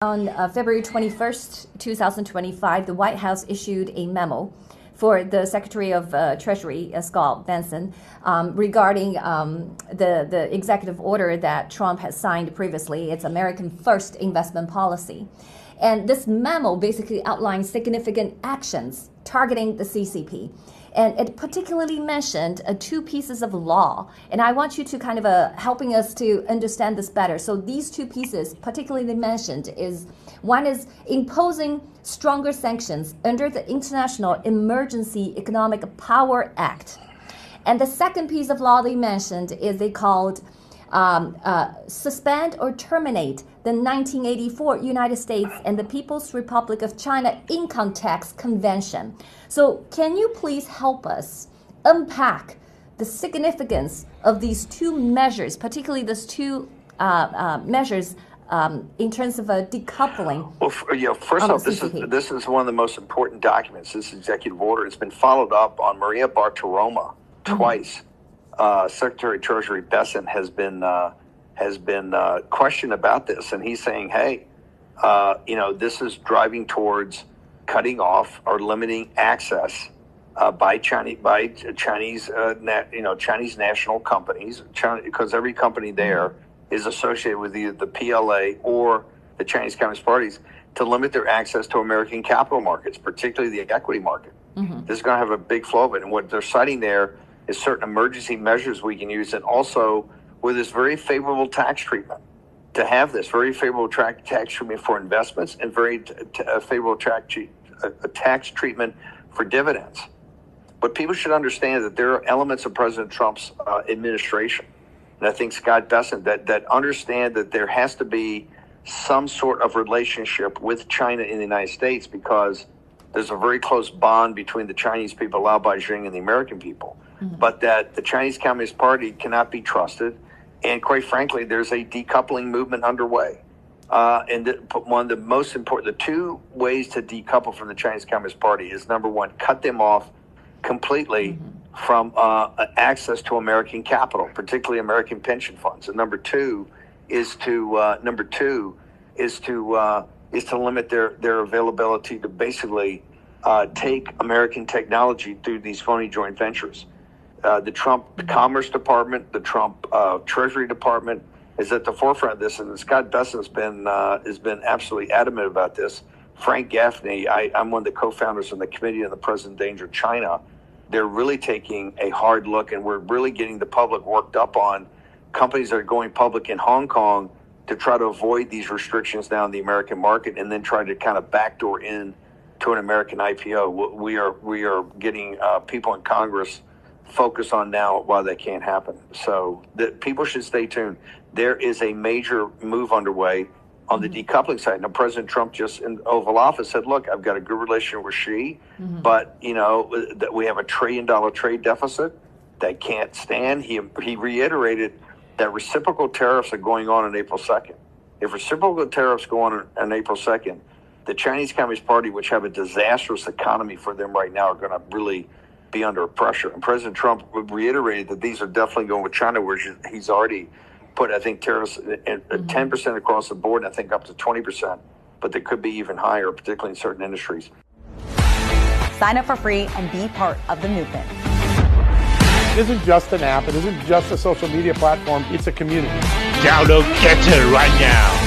On February 21st, 2025, the White House issued a memo for the Secretary of Treasury, Scott Bessent, regarding the executive order that Trump has signed previously. It's American First investment policy. And this memo basically outlines significant actions targeting the CCP. And it particularly mentioned two pieces of law. And I want you to kind of helping us to understand this better. So these two pieces particularly mentioned is, one is imposing stronger sanctions under the International Emergency Economic Power Act. And the second piece of law they mentioned is they called suspend or terminate the 1984 United States and the People's Republic of China Income Tax Convention. So can you please help us unpack the significance of these two measures, particularly these two measures in terms of decoupling? Well, first off, this is one of the most important documents, this executive order. It's been followed up on Maria Bartiromo twice. Secretary of Treasury Bessent has been questioned about this, and he's saying, "Hey, this is driving towards cutting off or limiting access by Chinese national companies, because every company there is associated with either the PLA or the Chinese Communist parties, to limit their access to American capital markets, particularly the equity market." This is going to have a big flow of it, and what they're citing there is certain emergency measures we can use, and also with this very favorable tax treatment, to have this very favorable tax treatment for investments and very favorable tax treatment for dividends. But people should understand that there are elements of President Trump's administration, and I think Scott Bessent, that understand that there has to be some sort of relationship with China in the United States, because there's a very close bond between the Chinese people, Lao Beijing, and the American people. But that the Chinese Communist Party cannot be trusted. And quite frankly, there's a decoupling movement underway. And one of the most important, the two ways to decouple from the Chinese Communist Party is, number one, cut them off completely from access to American capital, particularly American pension funds. And number two is to limit their availability to basically take American technology through these phony joint ventures. The Trump Commerce Department, the Trump Treasury Department is at the forefront of this, and Scott Bessent has been absolutely adamant about this. Frank Gaffney, I'm one of the co-founders of the Committee on the Present Danger of China. They're really taking a hard look, and we're really getting the public worked up on companies that are going public in Hong Kong to try to avoid these restrictions now in the American market, and then try to kind of backdoor in to an American IPO. We are getting people in Congress focus on now why that can't happen. So people should stay tuned. There is a major move underway on the decoupling side. Now, President Trump just in the Oval Office said, "Look, I've got a good relationship with Xi, but that we have $1 trillion trade deficit that can't stand." He reiterated that reciprocal tariffs are going on April 2nd. If reciprocal tariffs go on April 2nd, the Chinese Communist Party, which have a disastrous economy for them right now, are going to really be under pressure. And President Trump reiterated that these are definitely going with China, where he's already put, I think, tariffs at 10% across the board, and I think up to 20%, but they could be even higher, particularly in certain industries. Sign up for free and be part of the movement. It isn't just an app. It isn't just a social media platform. It's a community. Download Gettr right now.